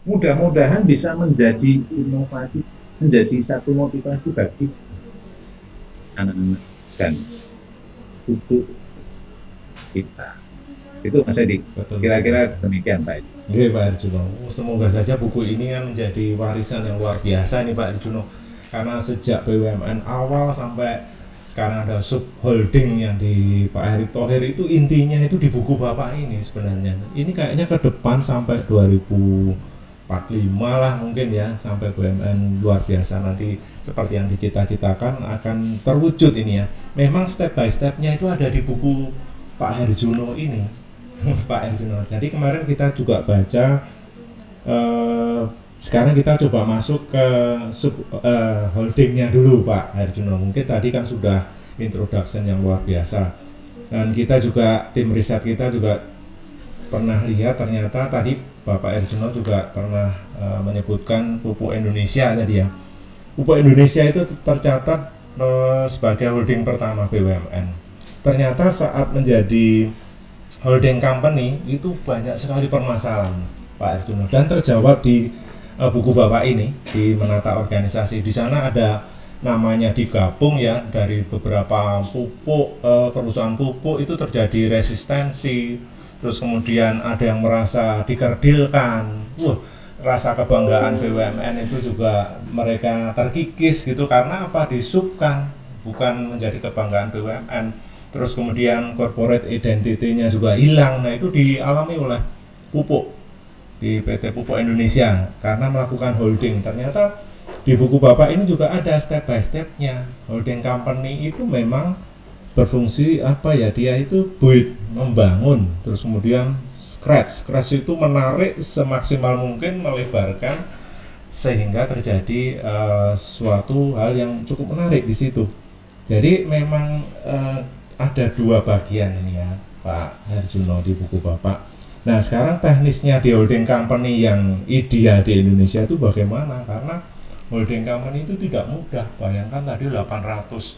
mudah-mudahan bisa menjadi inovasi, menjadi satu motivasi bagi anak-anak dan cucu kita. Itu Mas Edi. Betul betul Kira-kira sekali. demikian Pak Edi. Oke Pak Arjuno, semoga saja buku ini kan menjadi warisan yang luar biasa nih Pak Arjuno. Karena sejak BUMN awal sampai sekarang ada subholding yang di Pak Erick Thohir, itu intinya itu di buku Bapak ini sebenarnya. Ini kayaknya ke depan sampai 2045 lah mungkin ya, sampai BUMN luar biasa nanti seperti yang dicita-citakan akan terwujud ini ya. Memang step by stepnya itu ada di buku Pak Herjuno ini. Pak Herjuno. Jadi kemarin kita juga baca, eh, sekarang kita coba masuk ke holdingnya dulu Pak Herjuno. Mungkin tadi kan sudah introduction yang luar biasa. Dan kita juga tim riset kita juga pernah lihat ternyata tadi Bapak Herjuno juga pernah menyebutkan pupuk Indonesia tadi ya. Pupuk Indonesia itu tercatat sebagai holding pertama BUMN. Ternyata saat menjadi holding company itu banyak sekali permasalahan Pak Arjuno dan terjawab di buku Bapak ini di menata organisasi. Di sana ada namanya digabung ya dari beberapa pupuk, perusahaan pupuk itu terjadi resistensi, terus kemudian ada yang merasa dikerdilkan. Wah, rasa kebanggaan BUMN itu juga mereka terkikis gitu karena apa, disubkan bukan menjadi kebanggaan BUMN. Terus kemudian corporate identity-nya juga hilang. Nah, itu dialami oleh pupuk di PT Pupuk Indonesia karena melakukan holding. Ternyata di buku Bapak ini juga ada step by stepnya. Holding company itu memang berfungsi apa ya, dia itu build, membangun, terus kemudian scratch itu menarik semaksimal mungkin, melebarkan sehingga terjadi suatu hal yang cukup menarik di situ. Jadi memang ada dua bagian ini ya Pak Herjuno di buku Bapak. Nah sekarang teknisnya di holding company yang ideal di Indonesia itu bagaimana? Karena holding company itu tidak mudah. Bayangkan tadi 800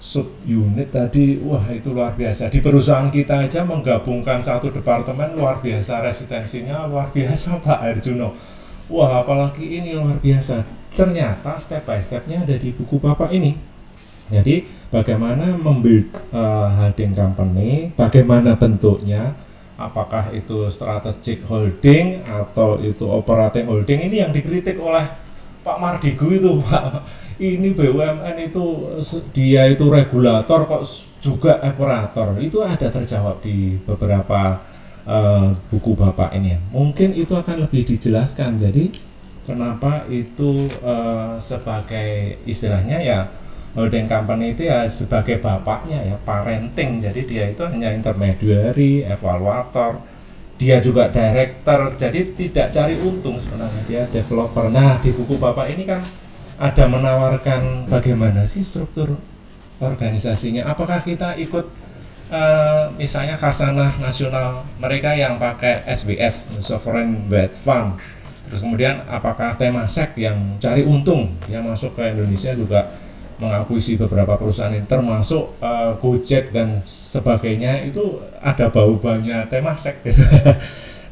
sub unit tadi, wah itu luar biasa. Di perusahaan kita aja menggabungkan satu departemen luar biasa, resistensinya luar biasa Pak Herjuno. Wah apalagi ini luar biasa. Ternyata step by stepnya ada di buku Bapak ini. Jadi bagaimana membuild holding company, bagaimana bentuknya, apakah itu strategic holding atau itu operating holding, ini yang dikritik oleh Pak Mardigu itu Pak. Ini BUMN itu dia itu regulator kok juga operator. Itu ada terjawab di beberapa buku Bapak ini. Mungkin itu akan lebih dijelaskan. Jadi kenapa itu sebagai istilahnya ya, holding company itu ya sebagai bapaknya ya, parenting. Jadi dia itu hanya intermediary, evaluator, dia juga director, jadi tidak cari untung sebenarnya, dia developer. Nah di buku Bapak ini kan ada menawarkan bagaimana sih struktur organisasinya, apakah kita ikut misalnya Khasanah Nasional mereka yang pakai SBF, Sovereign Wealth Fund, terus kemudian apakah Temasek yang cari untung yang masuk ke Indonesia juga mengakuisisi beberapa perusahaan ini termasuk Gojek dan sebagainya, itu ada bau-baunya Temasek gitu.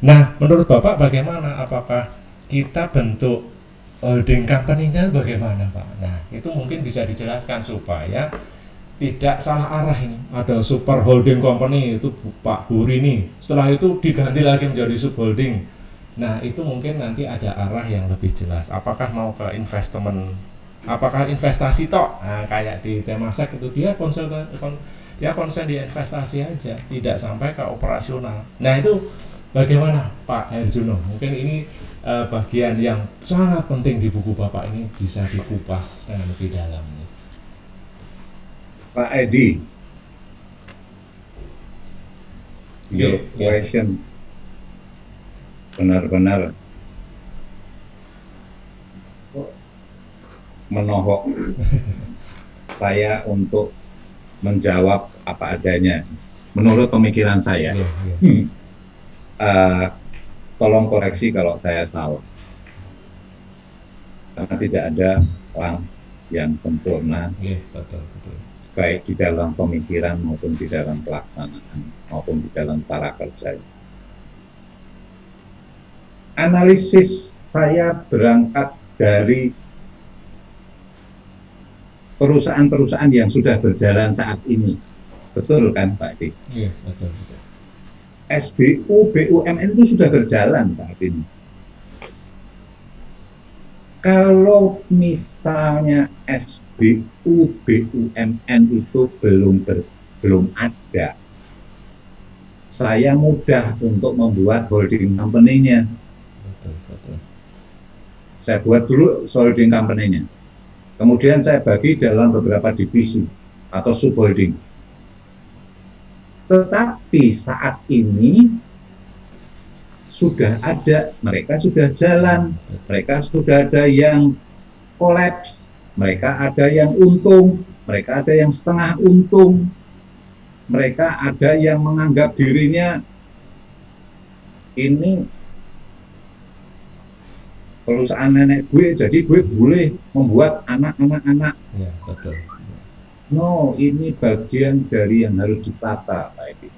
Nah menurut Bapak bagaimana, apakah kita bentuk holding company-nya bagaimana Pak? Nah itu mungkin bisa dijelaskan supaya tidak salah arah ini. Ada super holding company itu Pak Buri nih, setelah itu diganti lagi menjadi subholding. Nah itu mungkin nanti ada arah yang lebih jelas. Apakah mau ke investment, apakah investasi tok? Nah kayak di Temasek itu dia konsen di investasi aja, tidak sampai ke operasional. Nah itu bagaimana Pak Herjuno? Mungkin ini bagian yang sangat penting di buku Bapak ini bisa dikupas dengan lebih dalam. Pak Edi, your Oke, ya. question benar-benar menohok saya untuk menjawab apa adanya menurut pemikiran saya. Ya, ya. Uh, Tolong koreksi kalau saya salah, karena tidak ada orang yang sempurna, Ya, betul, betul. baik di dalam pemikiran maupun di dalam pelaksanaan maupun di dalam cara kerja. Analisis saya berangkat dari perusahaan-perusahaan yang sudah berjalan saat ini. Betul kan Pak Edi? Iya, betul, betul. SBU, BUMN itu sudah berjalan saat ini. Kalau misalnya SBU, BUMN itu belum ada, saya mudah untuk membuat holding company-nya. Betul, betul. Saya buat dulu holding company-nya. Kemudian saya bagi dalam beberapa divisi atau subholding. Tetapi saat ini sudah ada, mereka sudah jalan, mereka sudah ada yang kolaps, mereka ada yang untung, mereka ada yang setengah untung, mereka ada yang menganggap dirinya ini perusahaan nenek gue, jadi gue boleh membuat anak-anak. Ya, betul. No, ini bagian dari yang harus ditata, Pak Edi.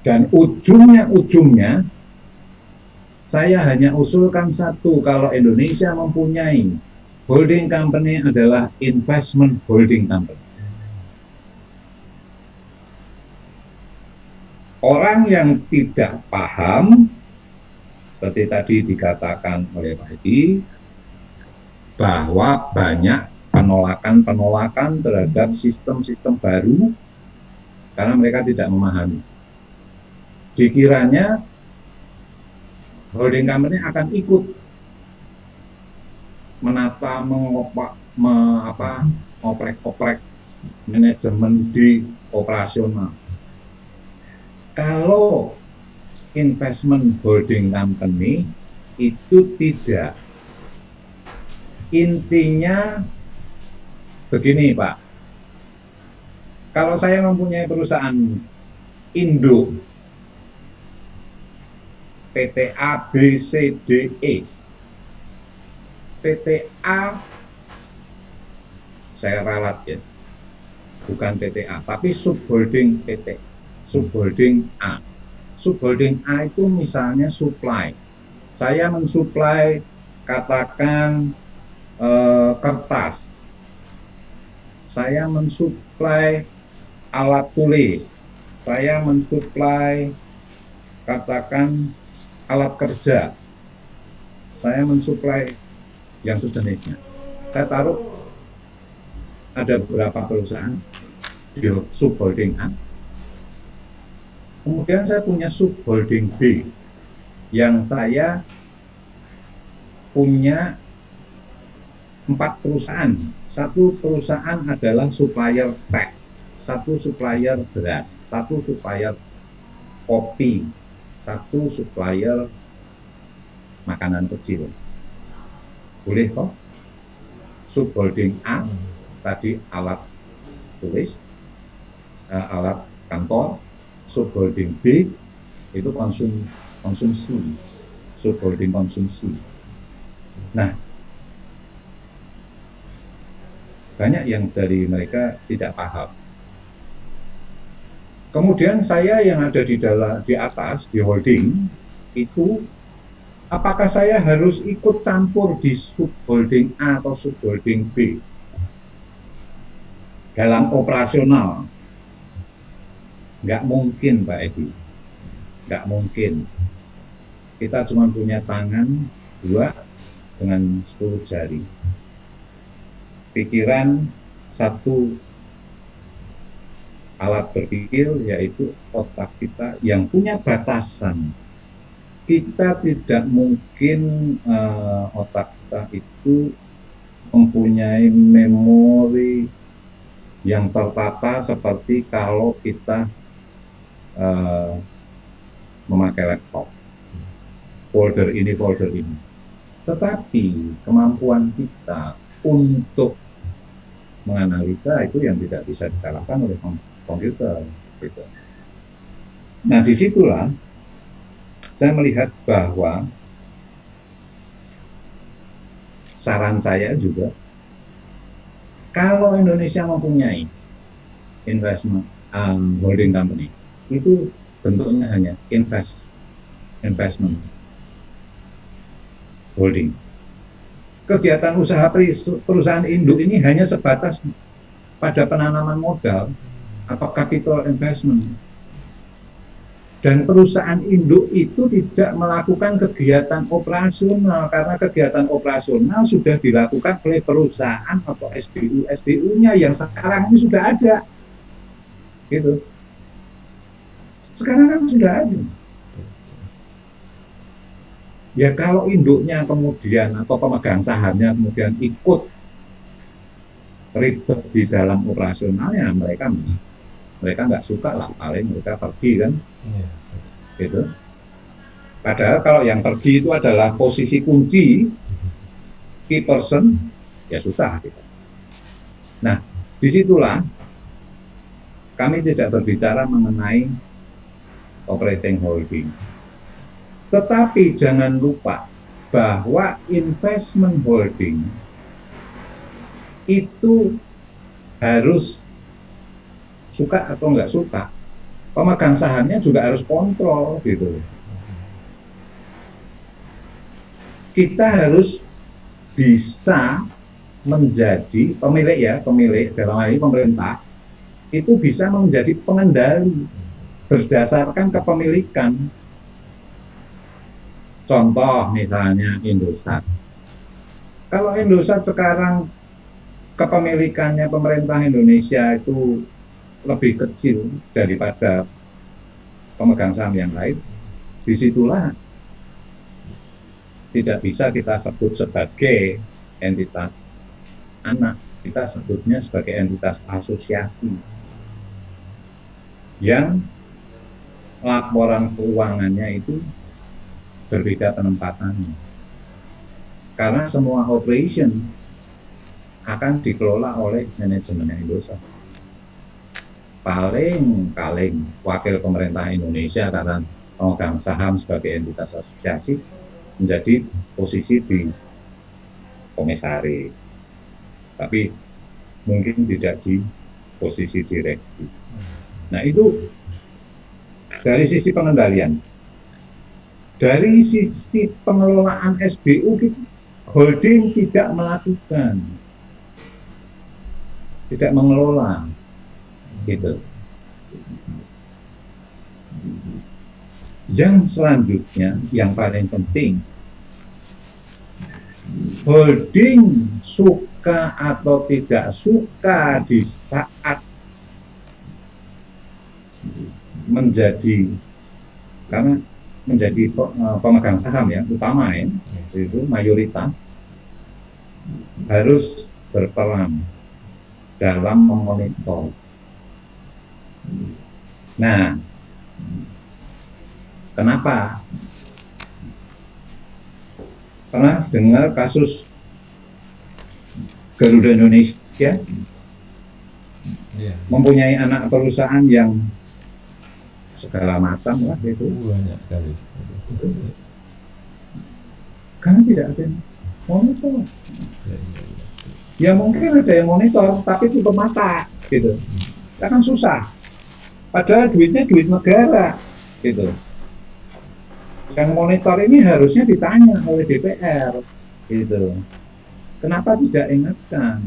Dan ujungnya, saya hanya usulkan satu, kalau Indonesia mempunyai holding company adalah investment holding company. Orang yang tidak paham, seperti tadi dikatakan oleh Pak Edi, bahwa banyak penolakan terhadap sistem-sistem baru karena mereka tidak memahami. Dikiranya holding company akan ikut menata, mengoprek manajemen di operasional. Kalau investment holding company itu tidak. Intinya begini Pak, kalau saya mempunyai perusahaan induk PT A, B, C, D, E. PT A saya ralat ya, bukan PT A, tapi subholding PT, subholding A. Subholding A itu misalnya supply. Saya mensuplai katakan kertas. Saya mensuplai alat tulis. Saya mensuplai katakan alat kerja. Saya mensuplai yang sejenisnya. Saya taruh ada beberapa perusahaan di subholding A. Kemudian saya punya subholding B yang saya punya 4 perusahaan. Satu perusahaan adalah supplier teh, satu supplier beras, satu supplier kopi, satu supplier makanan kecil. Boleh kok? Subholding A tadi alat tulis, alat kantor. Subholding B itu konsumsi, subholding konsumsi. Nah, banyak yang dari mereka tidak paham. Kemudian saya yang ada di atas di holding itu, apakah saya harus ikut campur di subholding A atau subholding B dalam operasional? Nggak mungkin Pak Edi, nggak mungkin. Kita cuma punya tangan 2 dengan 10 jari. Pikiran 1 alat berpikir, yaitu otak kita yang punya batasan. Kita tidak mungkin otak kita itu mempunyai memori yang tertata seperti kalau kita memakai laptop, folder ini, folder ini. Tetapi kemampuan kita untuk menganalisa itu yang tidak bisa dikalahkan oleh komputer. Gitu. Nah, disitulah saya melihat bahwa saran saya juga, kalau Indonesia mempunyai investment holding company, itu bentuknya hanya investment. holding. Kegiatan usaha perusahaan induk ini hanya sebatas pada penanaman modal atau capital investment. Dan perusahaan induk itu tidak melakukan kegiatan operasional karena kegiatan operasional sudah dilakukan oleh perusahaan atau SBU-SBU-nya yang sekarang ini sudah ada. Gitu. Sekarang kan sudah ada. Ya kalau induknya kemudian atau pemegang sahamnya kemudian ikut ribet di dalam operasionalnya, mereka nggak suka lah, paling mereka pergi kan. Gitu. Padahal kalau yang pergi itu adalah posisi kunci, key person, ya susah. Gitu. Nah, disitulah kami tidak berbicara mengenai operating holding. Tetapi jangan lupa bahwa investment holding itu harus suka atau nggak suka, pemegang sahamnya juga harus kontrol gitu. Kita harus bisa menjadi pemilik dalam hal ini pemerintah, itu bisa menjadi pengendali berdasarkan kepemilikan. Contoh misalnya Indosat. Kalau Indosat sekarang kepemilikannya pemerintah Indonesia itu lebih kecil daripada pemegang saham yang lain, disitulah tidak bisa kita sebut sebagai entitas anak, kita sebutnya sebagai entitas asosiasi yang laporan keuangannya itu berbeda penempatannya, karena semua operation akan dikelola oleh manajemen Indosat. Paling wakil pemerintah Indonesia karena pemegang saham sebagai entitas asosiasi menjadi posisi di komisaris, tapi mungkin tidak di posisi direksi. Nah itu dari sisi pengendalian. Dari sisi pengelolaan SBU, holding tidak melakukan, tidak mengelola. Gitu. Yang selanjutnya, yang paling penting, holding suka atau tidak suka di saat menjadi, karena menjadi pemegang saham ya, utama ya, itu mayoritas, harus berperan dalam memonitor. Nah, kenapa? Pernah dengar kasus Garuda Indonesia mempunyai anak perusahaan yang segala macam lah itu. Banyak sekali. Karena tidak ada yang monitor. Ya mungkin ada yang monitor, tapi tutup mata, gitu. Kan susah. Padahal duitnya duit negara, gitu. Yang monitor ini harusnya ditanya oleh DPR, gitu. Kenapa tidak ingatkan?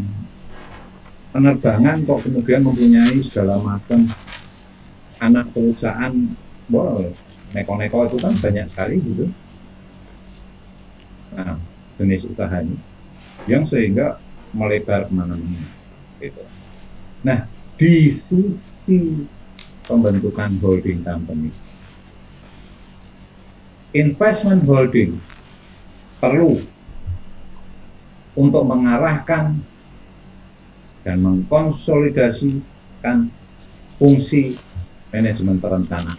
Penerbangan kok kemudian mempunyai segala macam anak perusahaan, neko-neko itu kan banyak sekali, gitu. Nah, jenis usaha ini, yang sehingga melebar kemana-mana, gitu. Nah, di sisi pembentukan holding company, investment holding perlu untuk mengarahkan dan mengkonsolidasikan fungsi manajemen perencanaan.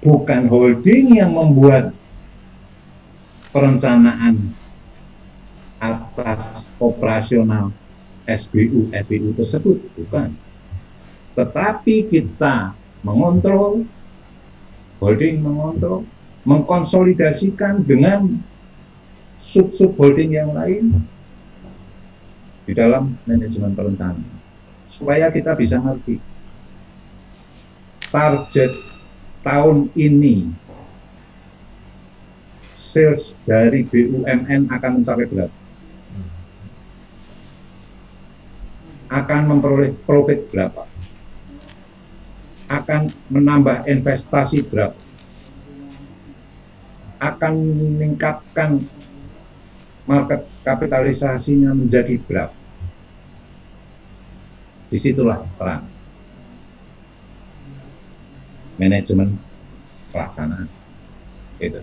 Bukan holding yang membuat perencanaan atas operasional SBU tersebut, bukan. Tetapi kita mengontrol, holding mengontrol, mengkonsolidasikan dengan sub-sub holding yang lain di dalam manajemen perencanaan, supaya kita bisa ngerti target tahun ini sales dari BUMN akan mencapai berapa? Akan memperoleh profit berapa? Akan menambah investasi berapa? Akan meningkatkan market kapitalisasinya menjadi berapa? Disitulah peran manajemen pelaksanaan. Gitu.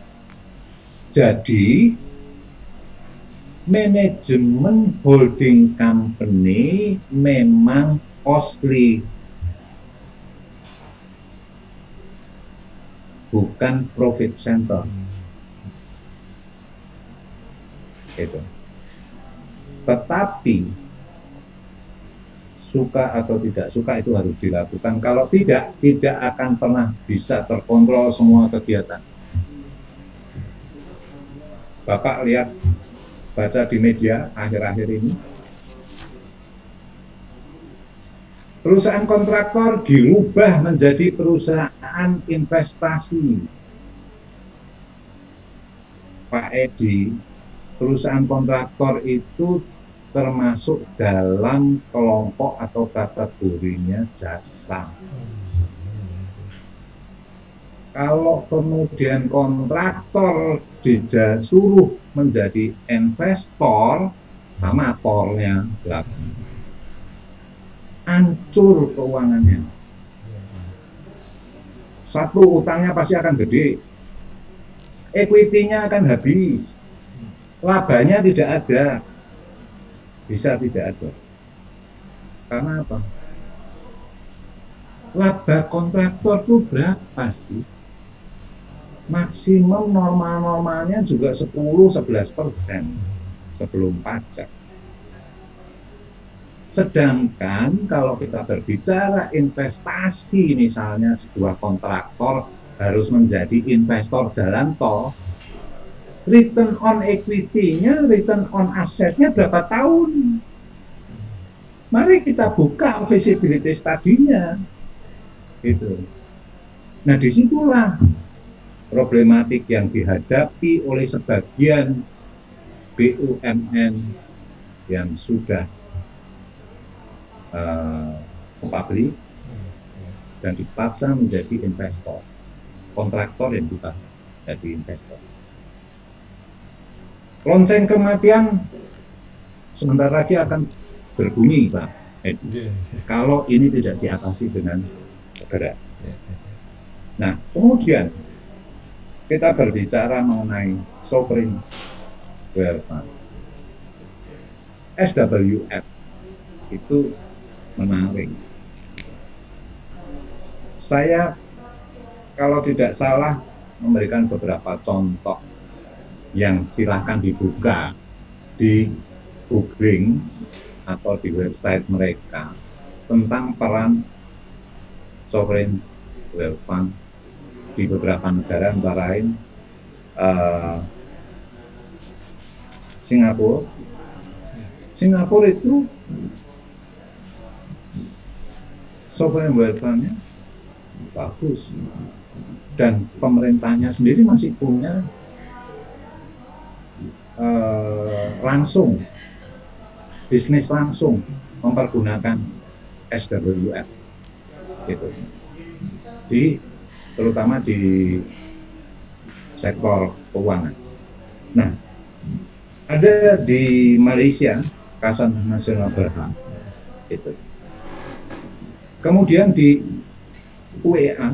Jadi manajemen holding company memang costly, bukan profit center. Gitu. Tetapi suka atau tidak suka itu harus dilakukan. Kalau tidak akan pernah bisa terkontrol semua kegiatan. Bapak lihat, baca di media akhir-akhir ini, perusahaan kontraktor dirubah menjadi perusahaan investasi. Pak Edi, perusahaan kontraktor itu termasuk dalam kelompok atau kategorinya jasa. Kalau kemudian kontraktor disuruh menjadi investor, sama tornya belakang, hancur keuangannya. Satu, utangnya pasti akan gede, equity-nya akan habis, labanya tidak ada, bisa tidak ada. Karena apa? Laba kontraktor itu berapa sih? Maksimum normal-normalnya juga 10-11% sebelum pajak. Sedangkan kalau kita berbicara investasi, misalnya sebuah kontraktor harus menjadi investor jalan tol, return on equity-nya, return on asetnya berapa tahun? Mari kita buka visibility study-nya. Gitu. Nah, disitulah problematik yang dihadapi oleh sebagian BUMN yang sudah publik dan dipaksa menjadi investor, kontraktor yang juga jadi investor. Lonceng kematian sebentar lagi akan berbunyi, Pak Edi, kalau ini tidak diatasi dengan segera. Nah, kemudian kita berbicara mengenai sovereign wealth fund. SWF itu menarik. Saya kalau tidak salah memberikan beberapa contoh yang silahkan dibuka di googling atau di website mereka tentang peran sovereign wealth fund di beberapa negara, antara lain Singapura. Singapura itu sovereign wealth fund-nya bagus, dan pemerintahnya sendiri masih punya langsung bisnis langsung mempergunakan SWF gitu. Terutama di sektor keuangan. Nah, ada di Malaysia Kasan Nasional Berhad itu. Kemudian di UEA,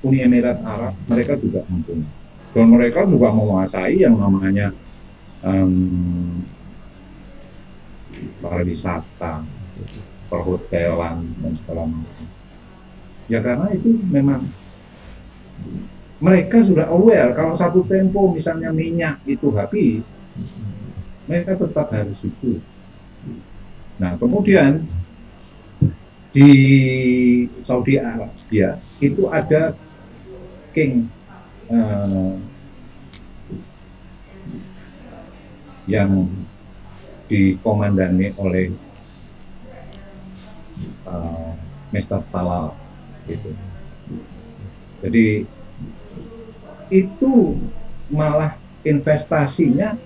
Uni Emirat Arab, mereka juga mempunyai, dan mereka juga menguasai yang namanya pariwisata, perhotelan dan segala macam. Ya karena itu memang mereka sudah aware kalau satu tempo misalnya minyak itu habis, mereka tetap harus itu. Nah, kemudian di Saudi Arabia itu ada king yang dikomandani oleh Mr. Talal gitu. Jadi itu malah investasinya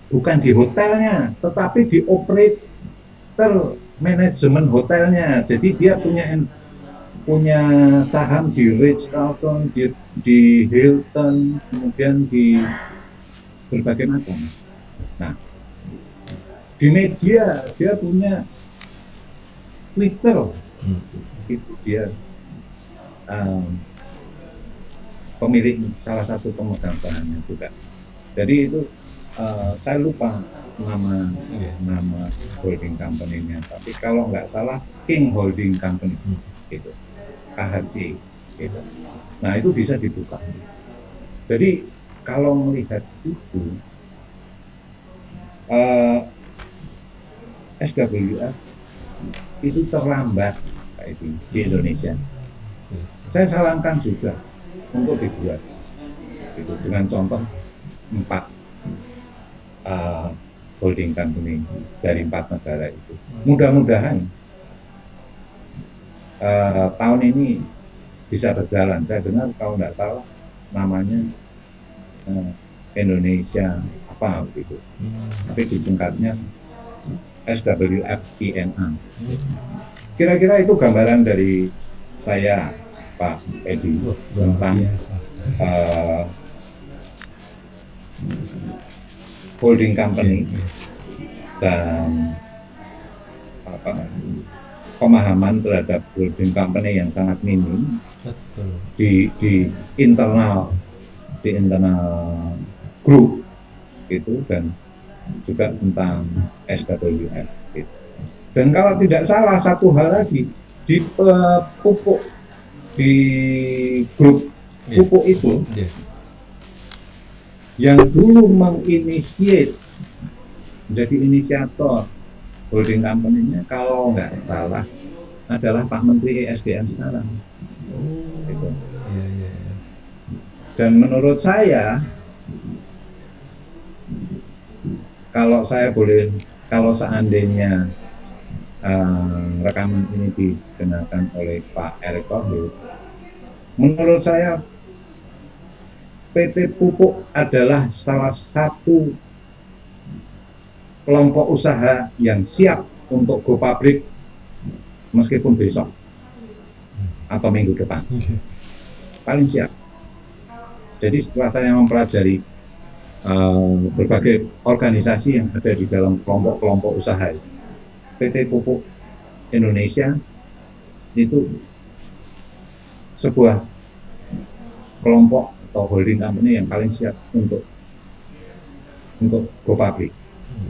bukan di hotelnya, tetapi di operator manajemen hotelnya. Jadi dia punya saham di Ritz-Carlton, di Hilton, kemudian di berbagai macam. Nah, di media dia punya Twitter, itu dia pemilik salah satu pemegang sahamnya juga. Jadi itu saya lupa nama holding company-nya, tapi kalau nggak salah King Holding Company, gitu, KHC, gitu. Nah itu bisa dibuka. Jadi kalau melihat itu SWF itu terlambat kayak di Indonesia. Saya sarankan juga untuk dibuat, itu dengan contoh 4 holding company dari 4 negara itu. Mudah-mudahan tahun ini bisa berjalan. Saya dengar kalau nggak salah namanya Indonesia apa gitu, tapi disingkatnya SWFINA. Kira-kira itu gambaran dari saya, Pak Edi, tentang holding company dan pemahaman terhadap holding company yang sangat minim di internal grup itu, dan juga tentang SWF gitu. Dan kalau tidak salah satu hal lagi di pupuk, di grup pupuk itu yang dulu menginisiat, menjadi inisiator holding company-nya kalau nggak salah adalah Pak Menteri ESDM sekarang. Gitu. Dan menurut saya, kalau seandainya rekaman ini dikenakan oleh Pak Erick Thohir, menurut saya PT Pupuk adalah salah satu kelompok usaha yang siap untuk go public meskipun besok atau minggu depan. Paling siap. Jadi setelah saya mempelajari berbagai organisasi yang ada di dalam kelompok-kelompok usaha, PT Pupuk Indonesia itu sebuah kelompok atau holding company yang paling siap untuk go public.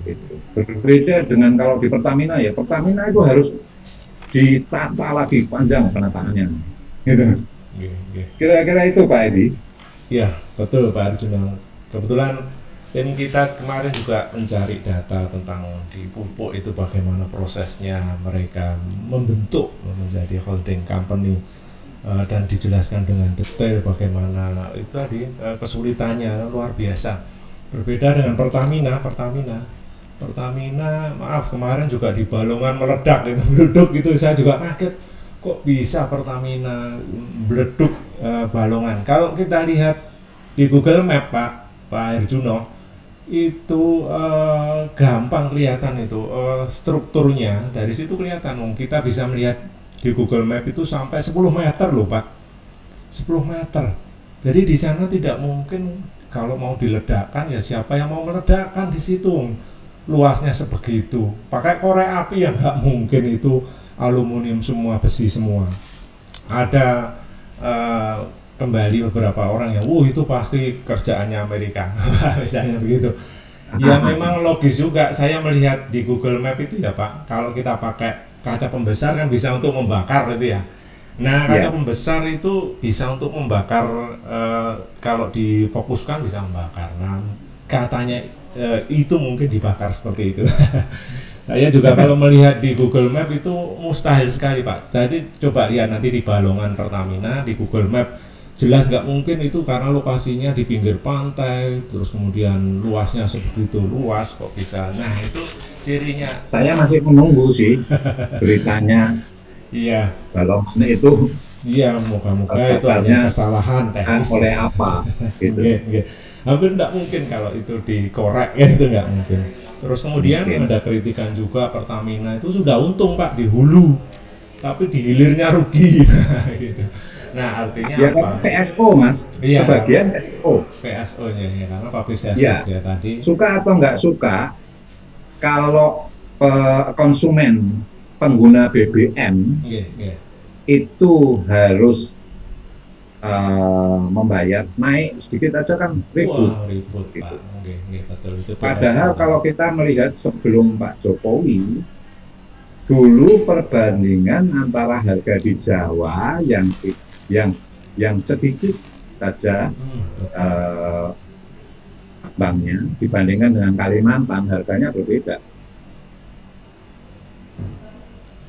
Gitu. Berbeda dengan kalau di Pertamina, ya Pertamina itu harus ditata lagi panjang penataannya. Gitu. Kira-kira itu Pak Edi. Ya betul Pak Arjuna. Kebetulan tim kita kemarin juga mencari data tentang di pupuk itu bagaimana prosesnya mereka membentuk menjadi holding company, dan dijelaskan dengan detail bagaimana itu tadi kesulitannya luar biasa. Berbeda dengan Pertamina, maaf kemarin juga di Balongan meledak itu, meleduk gitu, saya juga kaget kok bisa Pertamina meleduk Balongan. Kalau kita lihat di Google Map Pak Herjuno itu gampang kelihatan itu strukturnya, dari situ kelihatan. Kita bisa melihat di Google Map itu sampai 10 meter loh Pak, 10 meter. Jadi di sana tidak mungkin kalau mau diledakkan, ya siapa yang mau meledakkan di situ, luasnya sebegitu. Pakai korek api ya nggak mungkin, itu aluminium semua, besi semua. Ada kembali beberapa orang yang itu pasti kerjaannya Amerika misalnya begitu. Ya memang logis juga, saya melihat di Google Map itu ya Pak, kalau kita pakai kaca pembesar kan bisa untuk membakar itu ya. Nah kaca pembesar itu bisa untuk membakar, kalau difokuskan bisa membakar. Nah katanya itu mungkin dibakar seperti itu. Saya juga kalau melihat di Google Map itu mustahil sekali Pak. Jadi coba lihat nanti di Balongan Pertamina di Google Map, jelas nggak mungkin itu karena lokasinya di pinggir pantai, terus kemudian luasnya sebegitu luas kok bisa. Nah itu cirinya. Saya masih menunggu sih beritanya. Iya. Balongan itu Iya, moga-moga itu hanya kesalahan teknis. oleh apa gitu. Nggih. Hampir tidak mungkin kalau itu dikorek ya, itu nggak mungkin. Terus kemudian Mungkin. ada kritikan juga, Pertamina itu sudah untung Pak di hulu, tapi di hilirnya rugi. Gitu. Nah artinya Ya apa? kan PSO Mas, Iya, sebagian PSO. PSO-nya ya, karena public Ya, service ya tadi. suka atau nggak suka, kalau konsumen pengguna BBM Nggih. itu harus membayar naik sedikit aja kan ribut. Wah, ribut Gitu. Pak. Nggih, betul itu. Padahal PSO. kalau kita melihat sebelum Pak Jokowi, dulu perbandingan antara harga di Jawa yang sedikit saja Betul. banknya dibandingkan dengan Kalimantan, harganya berbeda.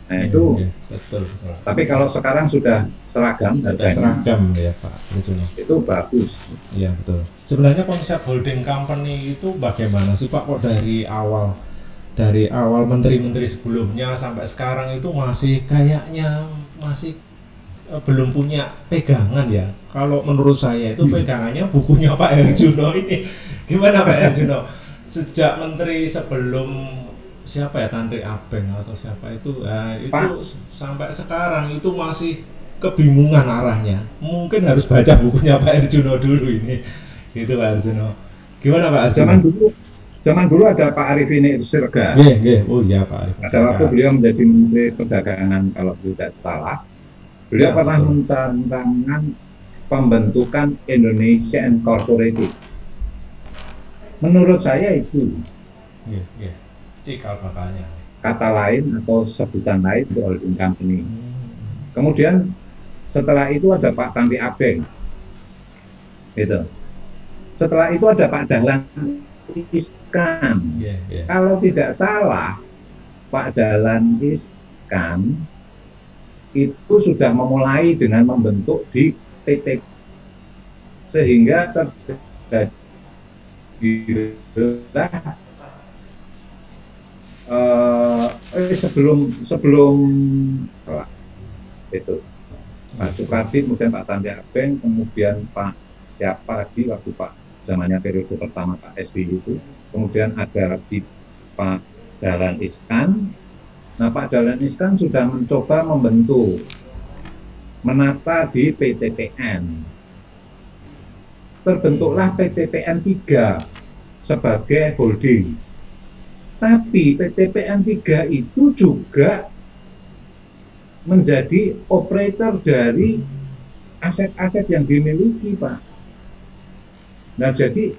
Nah itu, Nggih, betul. tapi kalau sekarang sudah seragam Sudah harganya, seragam ya Pak Rijuno. itu bagus. Iya betul. Sebenarnya konsep holding company itu bagaimana sih Pak, kok dari awal menteri-menteri sebelumnya sampai sekarang itu masih kayaknya masih belum punya pegangan ya. Kalau menurut saya itu pegangannya bukunya Pak Herjuno ini. Gimana Pak Herjuno? Sejak menteri sebelum siapa ya, Tantri Abeng atau siapa itu, itu sampai sekarang itu masih kebingungan arahnya. Mungkin harus baca bukunya Pak Herjuno dulu ini. Gitu Pak Herjuno. Gimana Pak Herjuno? Zaman dulu ada Pak Arifin Sirga. Nggih. Oh iya Pak Arifin Pada waktu beliau menjadi Menteri Perdagangan kalau tidak salah, beliau pernah mencanangkan pembentukan Indonesia Incorporated. Menurut saya itu cikal bakalnya. Kata lain atau sebutan lain untuk holding company. Kemudian setelah itu ada Pak Tantri Abeng, gitu. Setelah itu ada Pak Dahlan Iskan. Kalau tidak salah, Pak Dahlan Iskan itu sudah memulai dengan membentuk di PT, sehingga terjadi sebelum itu Pak Sukardi, kemudian Pak Tantri Abeng, kemudian Pak siapa lagi waktu Pak zamannya periode pertama Pak SBY itu, kemudian ada lagi Pak Dahlan Iskan. Nah Pak Dahlan Iskan sudah mencoba menata di PTPN. Terbentuklah PTPN 3 sebagai holding. Tapi PTPN 3 itu juga menjadi operator dari aset-aset yang dimiliki, Pak. Nah, jadi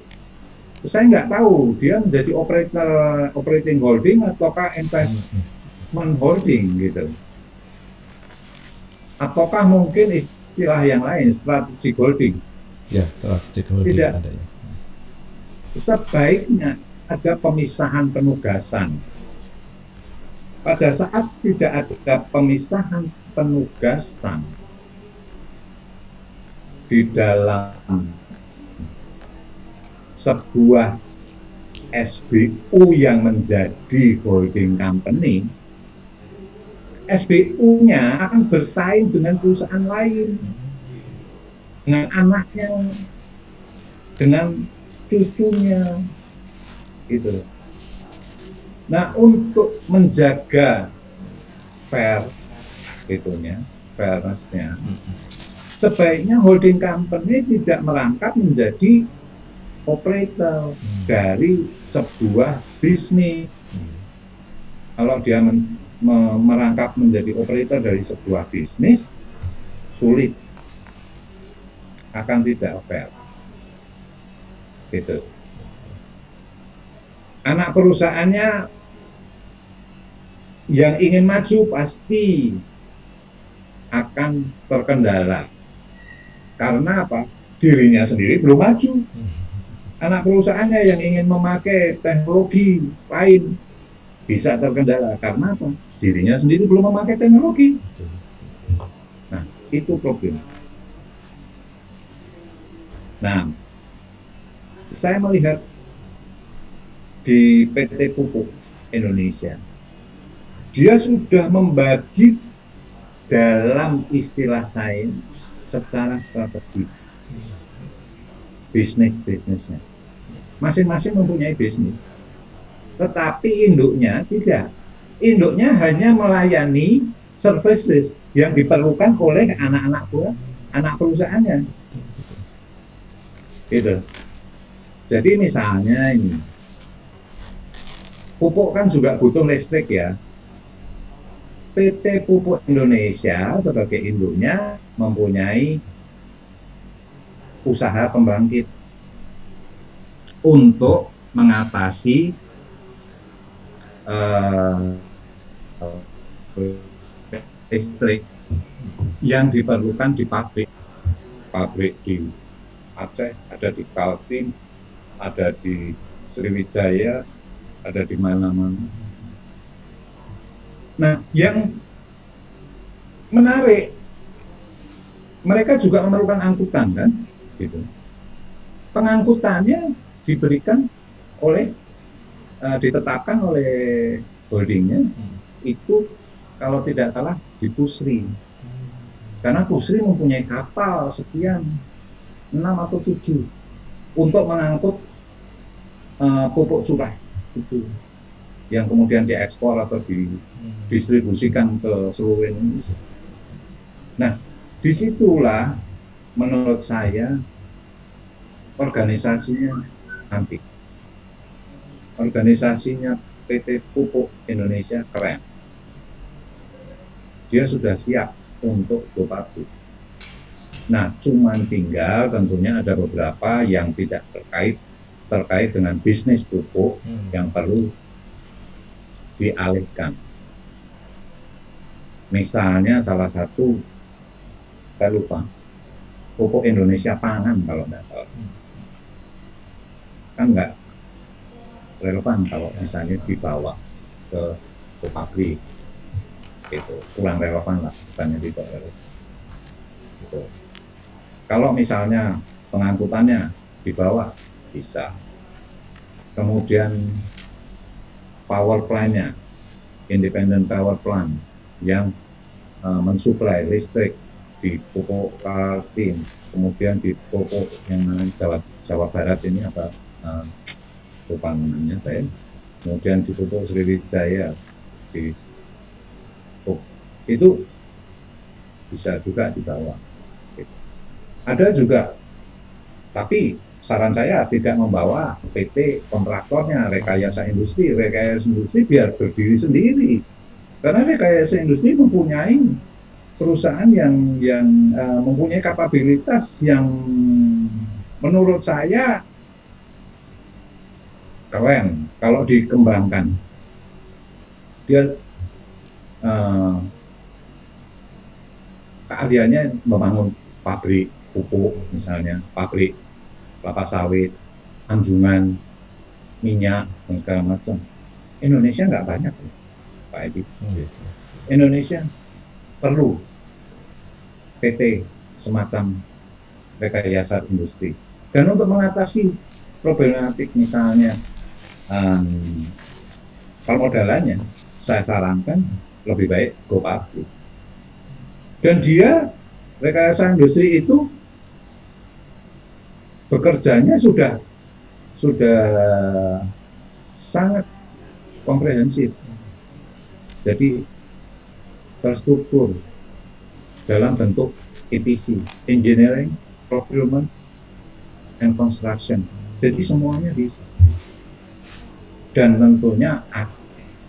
saya nggak tahu dia menjadi operating holding ataukah investment holding gitu. Ataukah mungkin istilah yang lain, strategic holding. Ya, strategic holding tidak adanya. Sebaiknya ada pemisahan penugasan. Pada saat tidak ada pemisahan penugasan di dalam sebuah SBU yang menjadi holding company, SBU-nya akan bersaing dengan perusahaan lain, dengan anaknya, dengan cucunya, gitu. Nah, untuk menjaga fairness-nya, sebaiknya holding company tidak merangkap menjadi operator dari sebuah bisnis. Kalau dia merangkap menjadi operator dari sebuah bisnis, sulit, akan tidak fair. Gitu. Anak perusahaannya yang ingin maju pasti akan terkendala. Karena apa? Dirinya sendiri belum maju. Anak perusahaannya yang ingin memakai teknologi lain bisa terkendala. Karena apa? Dirinya sendiri belum memakai teknologi. Nah, itu problem. Nah, saya melihat di PT Pupuk Indonesia, dia sudah membagi dalam istilah saya secara strategis bisnisnya. Masing-masing mempunyai bisnis. Tetapi induknya tidak. Induknya hanya melayani services yang diperlukan oleh anak perusahaannya. Gitu. Jadi misalnya ini, pupuk kan juga butuh listrik ya. PT Pupuk Indonesia sebagai induknya mempunyai usaha pembangkit untuk mengatasi listrik yang diperlukan di pabrik di Aceh, ada di Kaltim, ada di Sriwijaya, ada di mana-mana. Nah, yang menarik, mereka juga memerlukan angkutan kan, gitu. Pengangkutannya diberikan ditetapkan oleh holdingnya itu kalau tidak salah di Pusri, karena Pusri mempunyai kapal sekian 6 atau 7 untuk mengangkut pupuk curah itu yang kemudian diekspor atau didistribusikan ke seluruh Indonesia. Nah, disitulah menurut saya organisasinya antik. Organisasinya PT Pupuk Indonesia keren. Dia sudah siap untuk go public. Nah, cuman tinggal tentunya ada beberapa yang tidak terkait dengan bisnis pupuk yang perlu dialihkan. Misalnya salah satu, saya lupa, Pupuk Indonesia Pangan kalau nggak salah. Kan nggak relevan kalau misalnya dibawa ke pabrik, itu kurang relevan lah, bukannya tidak relevan. Gitu. Kalau misalnya pengangkutannya dibawa bisa, kemudian power plant-nya, independent power plant yang mensuplai listrik di Pupuk Kaltim, kemudian di Pupuk yang Jawa Barat ini apa lupa namanya saya, kemudian di Pupuk Sriwijaya itu bisa juga dibawa. Ada juga, tapi saran saya tidak membawa PT kontraktornya, rekayasa industri biar berdiri sendiri, karena rekayasa industri mempunyai perusahaan yang mempunyai kapabilitas yang menurut saya keren kalau dikembangkan. Dia keahliannya membangun pabrik pupuk, misalnya pabrik kelapa sawit, anjungan, minyak, dan segala macam. Indonesia nggak banyak, Pak Edi. Indonesia perlu PT semacam rekayasa industri. Dan untuk mengatasi problematik misalnya permodalannya, saya sarankan lebih baik go public. Dan dia rekayasa industri itu bekerjanya sudah sangat komprehensif. Jadi terstruktur dalam bentuk EPC, engineering, procurement, and construction. Jadi semuanya bisa. Dan tentunya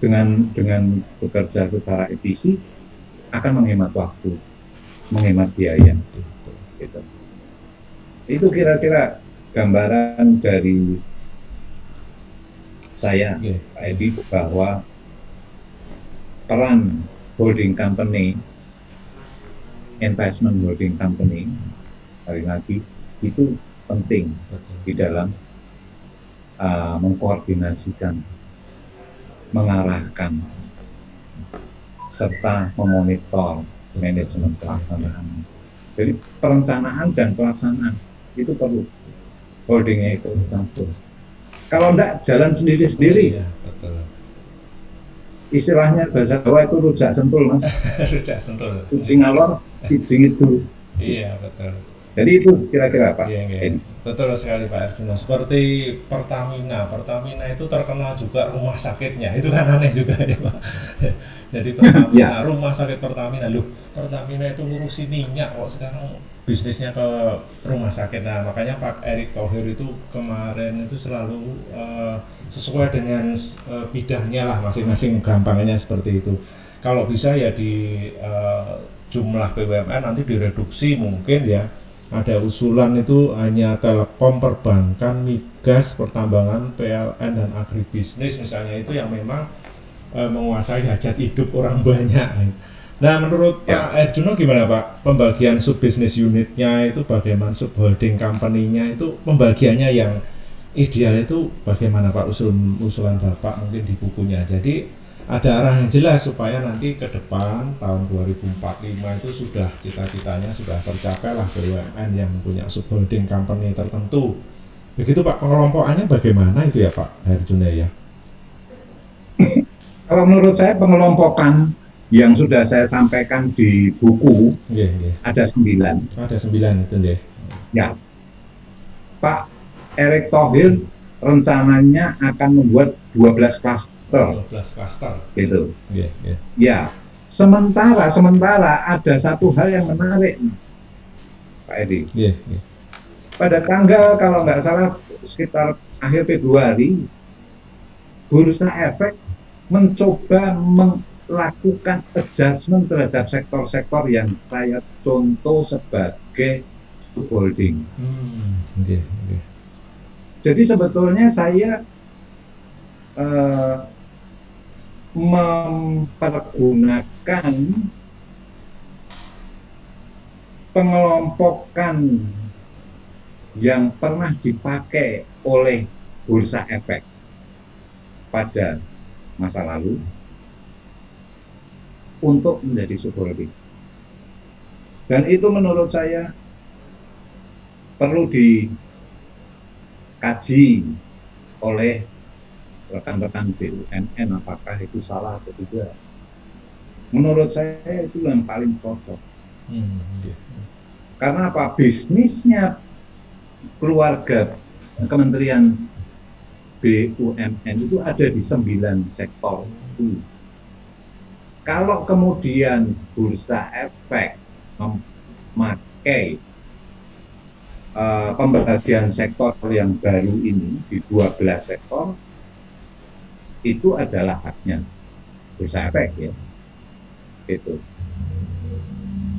dengan bekerja secara EPC akan menghemat waktu, menghemat biaya. Gitu. Itu kira-kira gambaran dari saya, Pak Edi, bahwa peran holding company, investment holding company, sekali lagi, itu penting di dalam mengkoordinasikan, mengarahkan, serta memonitor manajemen pelaksanaan. Jadi perencanaan dan pelaksanaan itu perlu holdingnya itu campur. Kalau enggak jalan sendiri-sendiri. Iya, betul. istilahnya bahasa Jawa itu rujak sentul mas, Rujak sentul. kucing ngalor, kucing itu. Iya betul. Jadi itu kira-kira Pak Iya, iya. Edi. Betul sekali Pak Arjuno. Seperti Pertamina, Pertamina itu terkenal juga rumah sakitnya. Itu kan aneh juga ya Pak. Jadi Pertamina, Ya, rumah sakit Pertamina. Loh, Pertamina itu ngurusi minyak kok sekarang bisnisnya ke rumah sakit. Nah, makanya Pak Erick Thohir itu kemarin itu selalu sesuai dengan bidangnya lah masing-masing, gampangnya seperti itu. Kalau bisa ya di jumlah BUMN nanti direduksi mungkin ya, ada usulan itu hanya telekom, perbankan, migas, pertambangan, PLN dan agribisnis misalnya, itu yang memang menguasai hajat hidup orang banyak. Nah, menurut ya. Pak Erjuno gimana Pak? Pembagian sub business unitnya itu bagaimana, sub holding company-nya itu pembagiannya yang ideal itu bagaimana Pak, usulan Bapak mungkin di bukunya. Jadi ada arah yang jelas supaya nanti ke depan tahun 2045 itu sudah cita-citanya sudah tercapai lah, BUMN yang punya subholding company tertentu. Begitu Pak, pengelompokannya bagaimana itu ya Pak Herjuna ya? Kalau menurut saya pengelompokan yang sudah saya sampaikan di buku Iya, iya. ada 9. Ada 9 itu deh. Ya, Pak Erick Thohir rencananya akan membuat 12 klaster 12 klaster. gitu. Iya, iya. Ya, sementara ada satu hal yang menarik Pak Edi. Iya, iya. Pada tanggal kalau nggak salah sekitar akhir Februari, Bursa Efek mencoba melakukan adjustment terhadap sektor-sektor yang saya contoh sebagai holding. Iya, iya. Jadi sebetulnya saya mempergunakan pengelompokan yang pernah dipakai oleh Bursa Efek pada masa lalu untuk menjadi subholding. Dan itu menurut saya perlu dikaji oleh rekan-rekan BUMN apakah itu salah atau tidak. Menurut saya itu yang paling cocok. Iya. Karena apa? Bisnisnya keluarga Kementerian BUMN itu ada di 9 sektor itu. Kalau kemudian Bursa Efek memakai pembagian sektor yang baru ini di 12 sektor, itu adalah haknya Bursa Efek ya. Itu.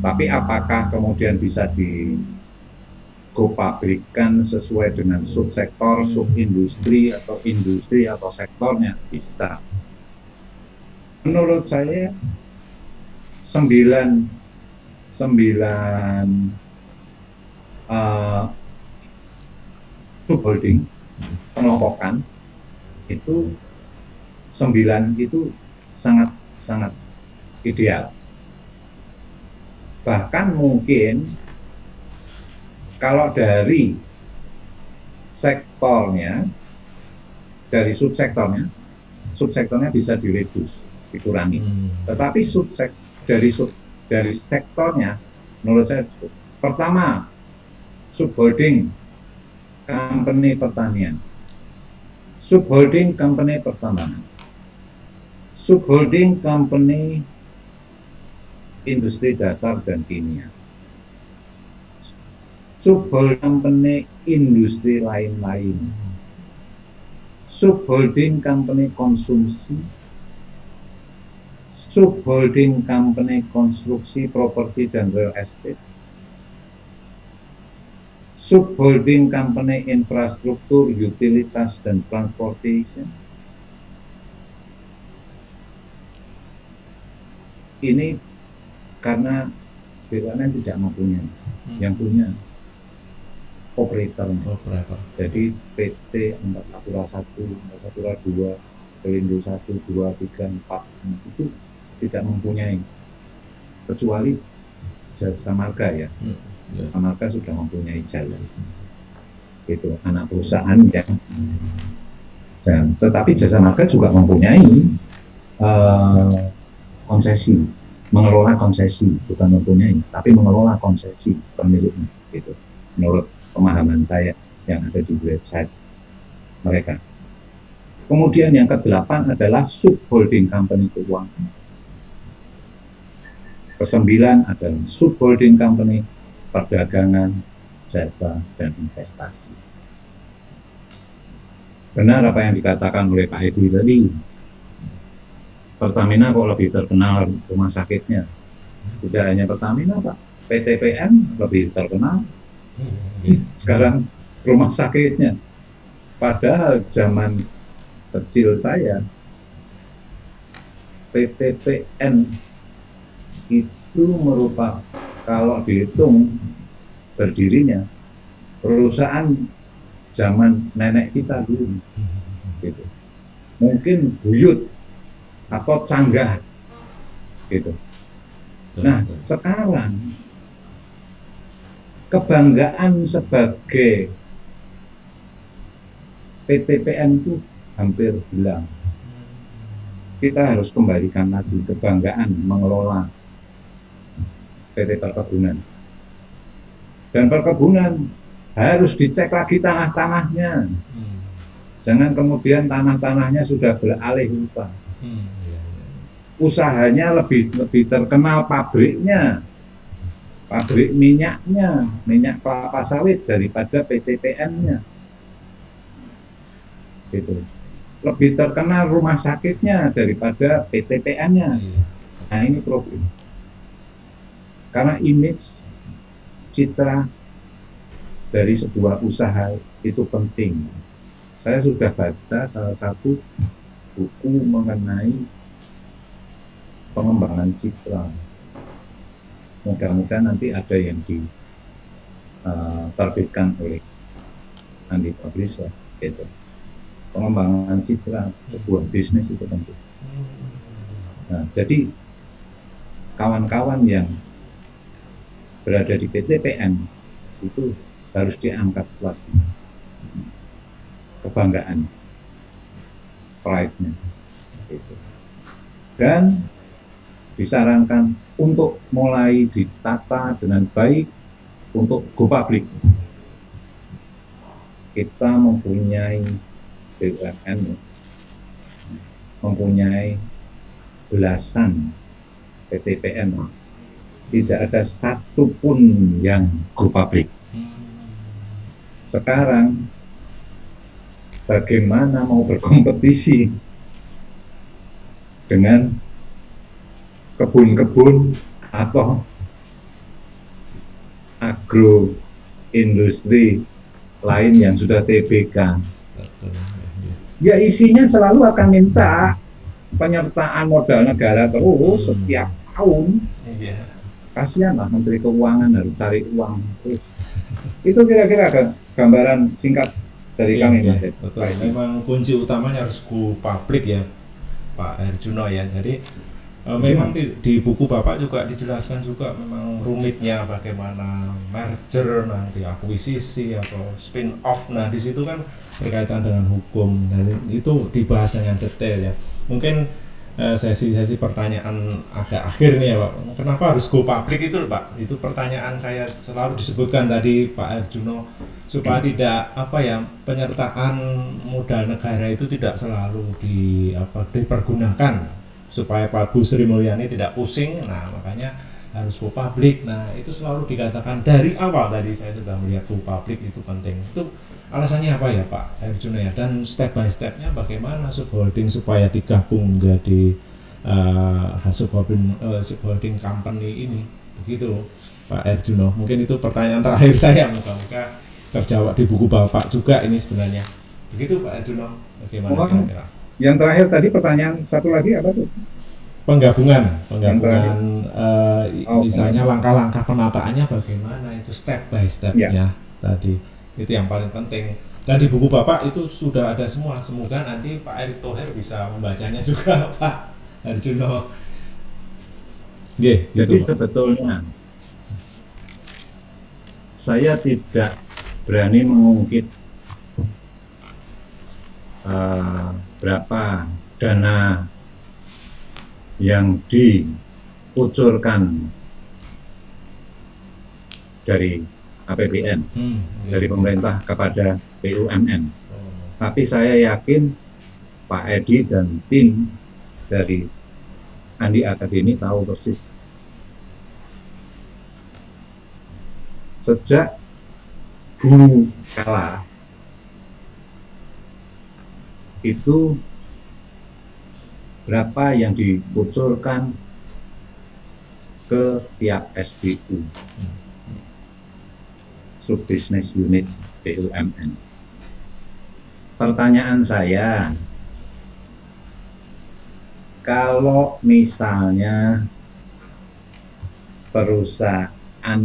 Tapi apakah kemudian bisa digopabrikan sesuai dengan subsektor, subindustri atau industri atau sektornya? Bisa. Menurut saya 9 subholding pengelompokan itu 9 itu sangat ideal. Bahkan mungkin kalau dari sektornya, dari subsektornya bisa diredus, dikurangi. Tetapi dari sektornya, menurut saya, pertama, subholding company pertanian, subholding company pertambangan, subholding company industri dasar dan kimia, subholding company industri lain-lain, subholding company konsumsi, subholding company konstruksi, properti dan real estate, subholding company infrastruktur, utilitas dan transportation. Ini karena BUMN tidak mempunyai, yang punya operator. Jadi PT Angkasa Pura I, Angkasa Pura II, Pelindo 1, 2, 3, 4 itu tidak mempunyai, kecuali Jasa Marga ya. Jasa Marga sudah mempunyai jalan. Itu anak perusahaan yang, dan tetapi Jasa Marga juga mempunyai konsesi, mengelola konsesi, bukan mempunyai, tapi mengelola konsesi pemiliknya, gitu. Menurut pemahaman saya yang ada di website mereka. Kemudian yang ke-8 adalah subholding company keuangan. Ke-9 adalah subholding company perdagangan, jasa, dan investasi. Benar apa yang dikatakan oleh Pak Edi tadi, Pertamina kok lebih terkenal rumah sakitnya. Tidak hanya Pertamina, Pak, PTPN lebih terkenal sekarang rumah sakitnya. Padahal zaman kecil saya, PTPN itu merupakan, kalau dihitung berdirinya, perusahaan zaman nenek kita dulu, gitu. Mungkin buyut atau canggah, gitu. Nah, sekarang kebanggaan sebagai PTPN itu hampir hilang. Kita harus kembalikan lagi kebanggaan mengelola PT Perkebunan. Dan perkebunan harus dicek lagi tanah-tanahnya. Jangan kemudian tanah-tanahnya sudah beralih hutan. Usahanya lebih terkenal pabriknya, pabrik minyaknya, minyak kelapa sawit daripada PTPN-nya. Gitu. Lebih terkenal rumah sakitnya daripada PTPN-nya. Nah, ini problem. Karena image, citra dari sebuah usaha itu penting. Saya sudah baca salah satu buku mengenai pengembangan citra. Mudah-mudahan nanti ada yang diterbitkan oleh Andi Publisher, gitu. Pengembangan citra sebuah bisnis itu penting. Nah, jadi kawan-kawan yang berada di PTPN itu harus diangkat lagi kebanggaan, pride-nya, gitu. Dan disarankan untuk mulai ditata dengan baik untuk go public. Kita mempunyai BUMN, mempunyai belasan PTPN, tidak ada satupun yang go public. Sekarang bagaimana mau berkompetisi dengan kebun-kebun atau agroindustri lain yang sudah TBK? Ya isinya selalu akan minta penyertaan modal negara terus setiap tahun. Kasihanlah Menteri Keuangan harus cari uang terus. Itu kira-kira gambaran singkat dari kami, Mas. Betul. Memang kunci utamanya harus go public ya, Pak Herjuno ya. Jadi memang di buku Bapak juga dijelaskan juga memang rumitnya bagaimana merger, nanti akuisisi atau spin off. Nah, di situ kan berkaitan dengan hukum dan itu dibahas dengan detail ya. Mungkin sesi-sesi pertanyaan agak akhir nih ya, Pak. Kenapa harus go public itu, Pak? Itu pertanyaan saya selalu disebutkan tadi Pak Herjuno, supaya tidak penyertaan modal negara itu tidak selalu dipergunakan, supaya Pak Bu Sri Mulyani tidak pusing. Nah, makanya harus go public. Nah, itu selalu dikatakan dari awal tadi saya sudah melihat go public itu penting. Itu alasannya apa ya Pak Herjuno ya? Dan step by stepnya bagaimana subholding supaya digabung menjadi subholding company ini? Begitu Pak Herjuno. Mungkin itu pertanyaan terakhir saya, moga-moga terjawab di buku Bapak juga ini sebenarnya. Begitu Pak Herjuno. Bagaimana kira-kira? Yang terakhir tadi pertanyaan satu lagi apa tuh? Penggabungan misalnya langkah-langkah penataannya bagaimana, itu step by stepnya tadi, itu yang paling penting. Dan di buku Bapak itu sudah ada semua. Semoga nanti Pak Erick Thohir bisa membacanya juga Pak Herjuno. Jadi gitu, sebetulnya saya tidak berani mengungkit berapa dana yang dikucurkan dari APBN, dari pemerintah kepada BUMN. Tapi saya yakin Pak Edi dan tim dari Andi Akademi tahu persis. Sejak dulu kala itu berapa yang dikucurkan ke tiap SBU, Sub Business Unit BUMN. Pertanyaan saya, kalau misalnya perusahaan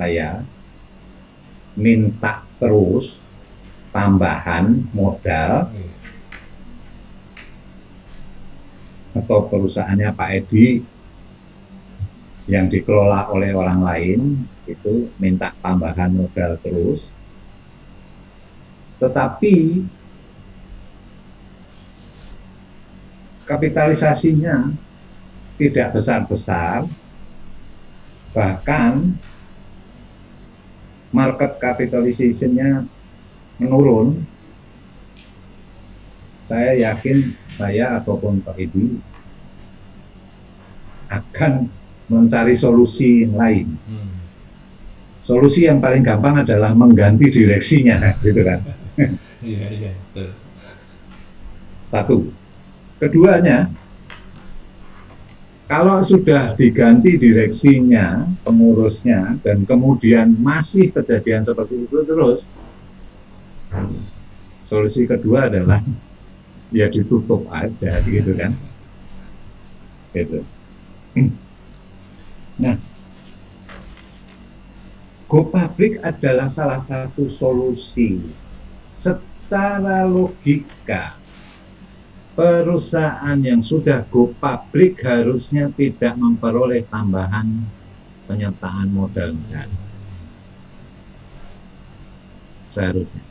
saya minta terus tambahan modal, atau perusahaannya Pak Edi yang dikelola oleh orang lain itu minta tambahan modal terus, tetapi kapitalisasinya tidak besar-besar, bahkan market capitalization-nya menurun, saya yakin saya ataupun Pak Edi akan mencari solusi yang lain. Solusi yang paling gampang adalah mengganti direksinya, gitu kan? Iya, betul. Satu. Keduanya, kalau sudah diganti direksinya, pengurusnya, dan kemudian masih kejadian seperti itu terus, solusi kedua adalah ya ditutup aja, gitu kan? Gitu. Nah, Go Public adalah salah satu solusi. Secara logika, perusahaan yang sudah Go Public harusnya tidak memperoleh tambahan penyertaan modal negara. Seharusnya.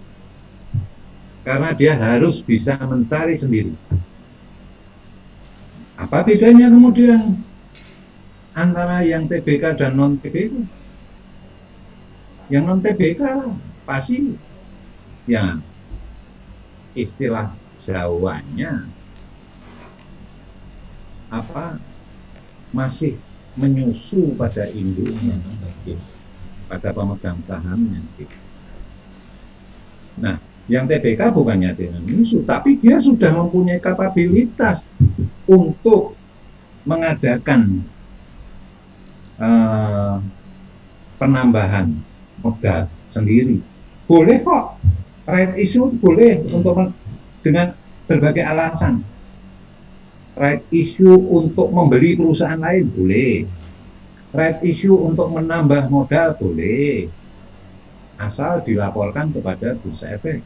Karena dia harus bisa mencari sendiri. Apa bedanya kemudian antara yang TBK dan non-TBK? Yang non-TBK pasti ya istilah Jawanya apa, masih menyusu pada induknya, pada pemegang sahamnya. Nah, yang TBK bukannya dia menyusu, tapi dia sudah mempunyai kapabilitas untuk mengadakan penambahan modal sendiri. Boleh kok, right issue boleh untuk dengan berbagai alasan. Right issue untuk membeli perusahaan lain boleh. Right issue untuk menambah modal boleh. Asal dilaporkan kepada Bursa Efek.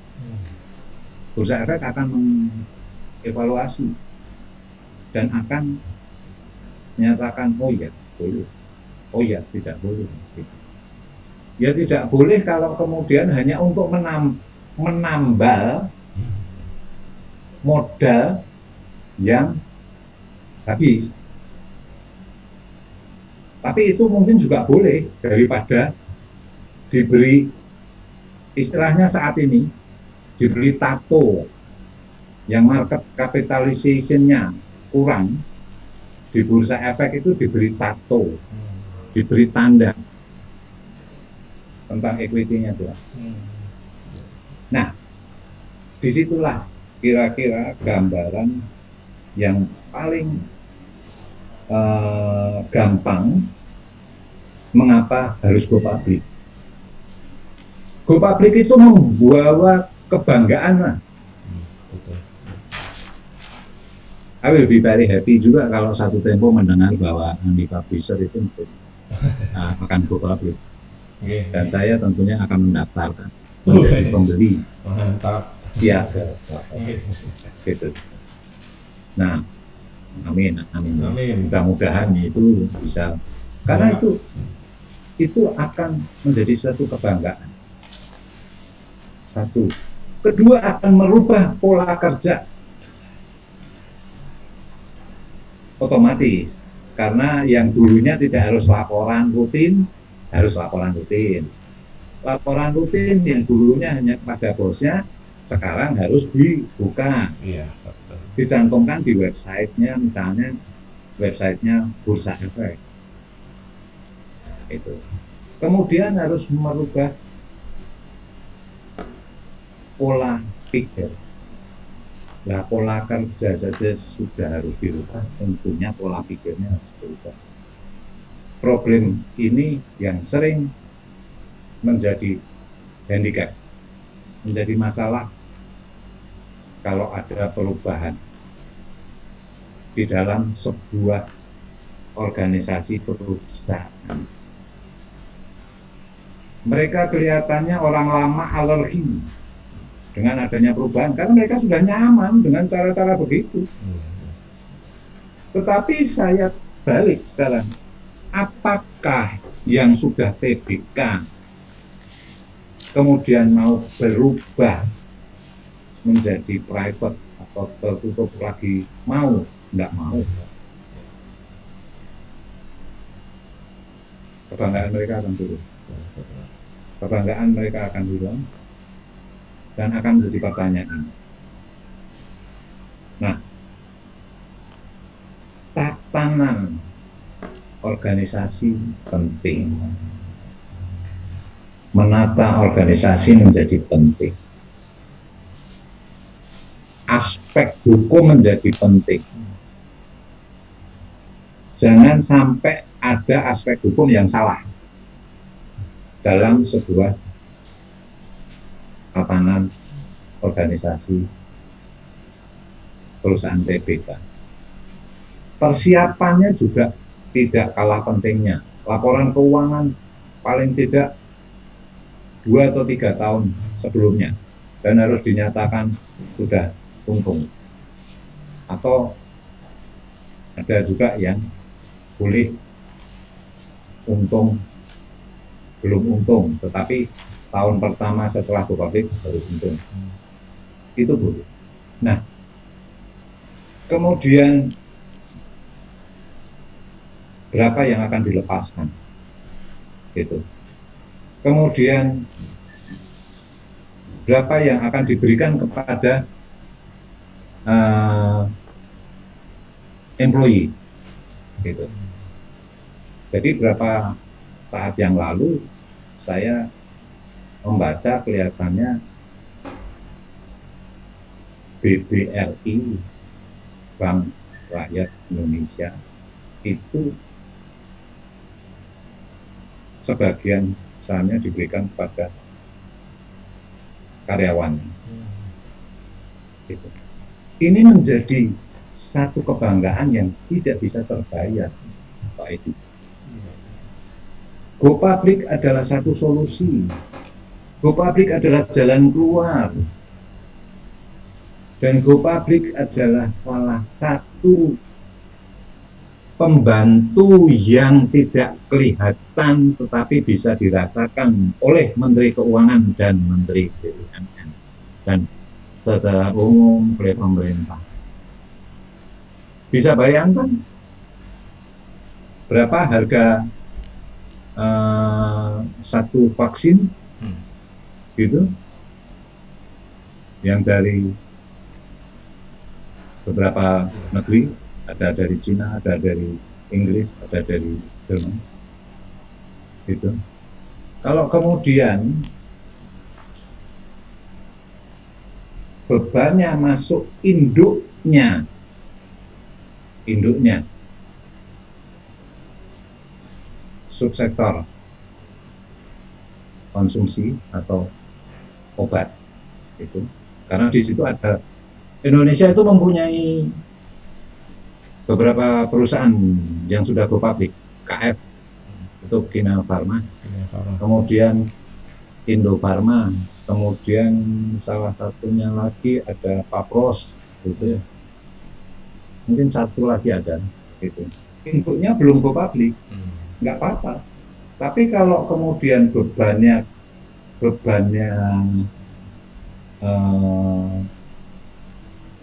Bursa Efek akan mengevaluasi dan akan menyatakan oh ya boleh, oh ya tidak boleh. Ya tidak boleh kalau kemudian hanya untuk menambal modal yang habis. Tapi itu mungkin juga boleh daripada diberi, istilahnya saat ini diberi tato yang market capitalization-nya kurang, di Bursa Efek itu diberi tato, diberi tanda tentang equity-nya tuh. Nah, disitulah kira-kira gambaran yang paling gampang mengapa harus Go Public. Go Public itu membawa kebanggaan lah. I will be very happy juga kalau satu tempo mendengar bahwa Andi Publisher itu akan Go Public. Dan saya tentunya akan mendaftarkan menjadi pembeli. Mantap. Siap. Gitu. Nah, amin. Mudah-mudahan itu bisa, karena itu akan menjadi suatu kebanggaan. Satu. Kedua, akan merubah pola kerja. otomatis, karena yang dulunya tidak harus laporan rutin, harus laporan rutin. Laporan rutin yang dulunya hanya kepada bosnya, sekarang harus dibuka, Iya, betul. dicantumkan di websitenya, misalnya websitenya Bursa Efek. Itu. Kemudian harus merubah pola pikir. Nah, pola kerja saja sudah harus dirubah, tentunya pola pikirnya harus dirubah. Problem ini yang sering menjadi handicap, menjadi masalah kalau ada perubahan di dalam sebuah organisasi perusahaan. Mereka kelihatannya orang lama alergi dengan adanya perubahan karena mereka sudah nyaman dengan cara-cara begitu. Tetapi saya balik sekarang, apakah yang sudah TBK kemudian mau berubah menjadi private atau tertutup lagi, mau? Enggak mau. Kebanggaan mereka akan turun. Kebanggaan mereka akan turun dan akan menjadi pertanyaan. Nah, tatanan organisasi penting. Menata organisasi menjadi penting. Aspek hukum menjadi penting. Jangan sampai ada aspek hukum yang salah dalam sebuah tatanan organisasi perusahaan TBK. Persiapannya juga tidak kalah pentingnya. Laporan keuangan paling tidak 2 atau 3 tahun sebelumnya dan harus dinyatakan sudah untung. Atau ada juga yang boleh untung, belum untung, tetapi tahun pertama setelah go public baru untung. Itu boleh. Nah, kemudian berapa yang akan dilepaskan? Gitu. Kemudian berapa yang akan diberikan kepada employee? Gitu. Jadi berapa saat yang lalu saya membaca kelihatannya BBRI, Bank Rakyat Indonesia, itu sebagian sahamnya diberikan kepada karyawan. Gitu. Ini menjadi satu kebanggaan yang tidak bisa terbayar, Pak Edi. Go public adalah satu solusi. Go public adalah jalan keluar. Dan go public adalah salah satu pembantu yang tidak kelihatan tetapi bisa dirasakan oleh Menteri Keuangan dan Menteri BUMN dan secara umum oleh pemerintah. Bisa bayangkan berapa harga satu vaksin gitu yang dari beberapa negeri, ada dari Cina, ada dari Inggris, ada dari Jerman, gitu. Kalau kemudian bebannya masuk induknya, subsektor konsumsi atau obat, itu karena di situ ada Indonesia itu mempunyai beberapa perusahaan yang sudah go public, KF itu Kimia Farma, kemudian Indo Farma, kemudian salah satunya lagi ada Papros, gitu. Mungkin satu lagi ada, gitu. Inputnya belum go public, nggak apa-apa. Tapi kalau kemudian bebannya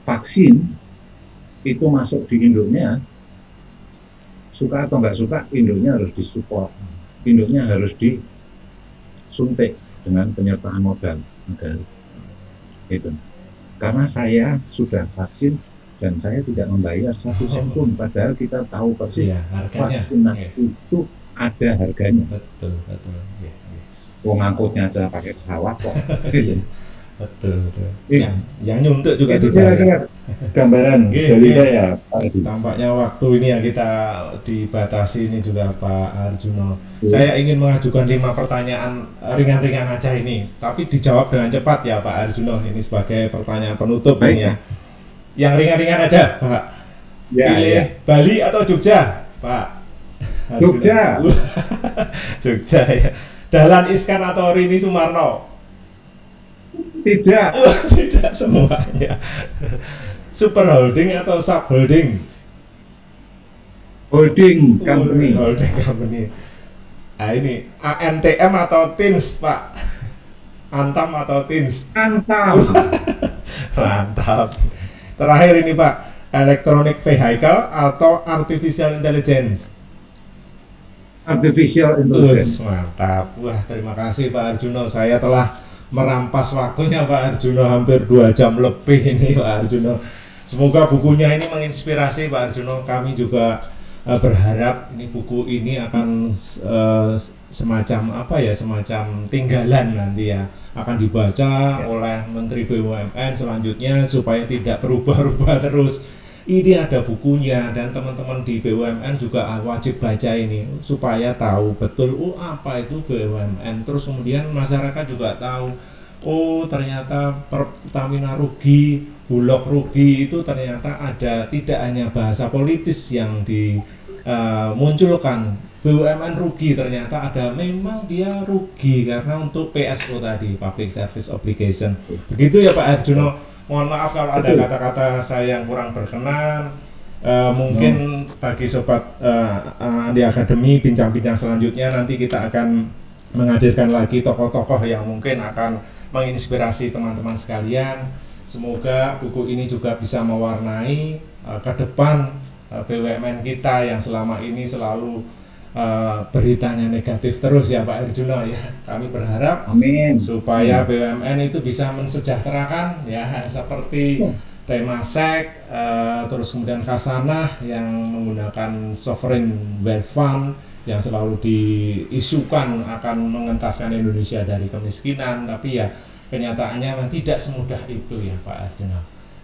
vaksin itu masuk di induknya, suka atau nggak suka, induknya harus disupport, induknya harus disuntik dengan penyertaan modal negara. Itu. Karena saya sudah vaksin dan saya tidak membayar 1 sen pun, padahal kita tahu persis Iya, harganya. vaksinasi itu ada harganya. Betul. Iya. Wong ngangkutnya aja pakai pesawat kok. Gitu. Betul. Iya. Yang nyuntuk juga Itu dibayar. kira-kira gambaran Oke, dari oke. saya, Pak Edi. Tampaknya waktu ini yang kita dibatasi ini juga Pak Arjuno. Iya. Saya ingin mengajukan 5 pertanyaan ringan-ringan aja ini, tapi dijawab dengan cepat ya Pak Arjuno. Ini sebagai pertanyaan penutup Baik. ini ya. Yang ringan-ringan aja Pak. Ya, Pilih ya. Bali atau Jogja Pak Arjuno? Jogja. Jogja ya. Dahlan Iskan atau Rini Sumarno? Tidak. Tidak semuanya. Super holding atau sub holding? Holding company. Holding company. Nah ini ANTM atau TINS Pak? Antam atau TINS? Antam. Mantap. Terakhir ini Pak, electronic vehicle atau artificial intelligence? Artificial intelligence. Mantap. Wah, terima kasih Pak Arjuno. Saya telah merampas waktunya Pak Arjuno hampir 2 jam lebih ini Pak Arjuno. Semoga bukunya ini menginspirasi Pak Arjuno. Kami juga berharap ini buku ini akan semacam apa ya, semacam tinggalan nanti ya, akan dibaca oleh Menteri BUMN selanjutnya supaya tidak berubah-ubah terus. Ini ada bukunya dan teman-teman di BUMN juga wajib baca ini supaya tahu betul apa itu BUMN. Terus kemudian masyarakat juga tahu ternyata Pertamina rugi, Bulog rugi, itu ternyata ada tidak hanya bahasa politis yang dimunculkan. BUMN rugi, ternyata ada memang dia rugi karena untuk PSO tadi, Public Service Obligation. Begitu ya Pak Arjuno. Mohon maaf kalau ada kata-kata saya yang kurang berkenan. Mungkin bagi sobat Andi Academy, bincang-bincang selanjutnya nanti kita akan menghadirkan lagi tokoh-tokoh yang mungkin akan menginspirasi teman-teman sekalian. Semoga buku ini juga bisa mewarnai ke depan BUMN kita yang selama ini selalu beritanya negatif terus ya Pak Arjuno ya. Kami berharap Amin. supaya BUMN itu bisa mensejahterakan ya, seperti Temasek, terus kemudian Khasanah yang menggunakan sovereign wealth fund yang selalu diisukan akan mengentaskan Indonesia dari kemiskinan, tapi ya kenyataannya memang tidak semudah itu ya Pak Arjuno.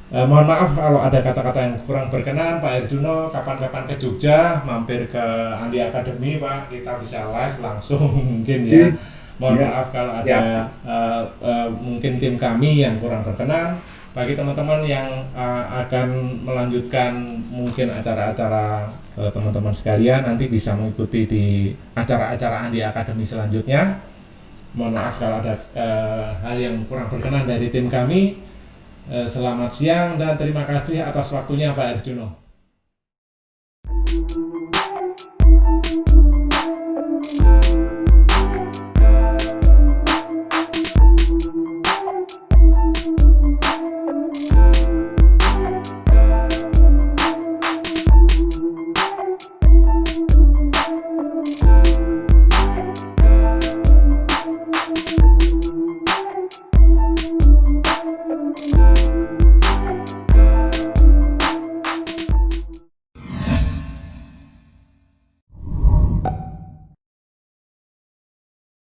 Mohon maaf kalau ada kata-kata yang kurang berkenan Pak Arjuno. Kapan-kapan ke Jogja mampir ke Andi Academy Pak, kita bisa live langsung mungkin ya. Mohon maaf kalau ada mungkin tim kami yang kurang berkenan. Bagi teman-teman yang akan melanjutkan mungkin acara-acara teman-teman sekalian nanti bisa mengikuti di acara-acara Andi Academy selanjutnya. Mohon maaf kalau ada hal yang kurang berkenan dari tim kami. Selamat siang dan terima kasih atas waktunya Pak Arjuno.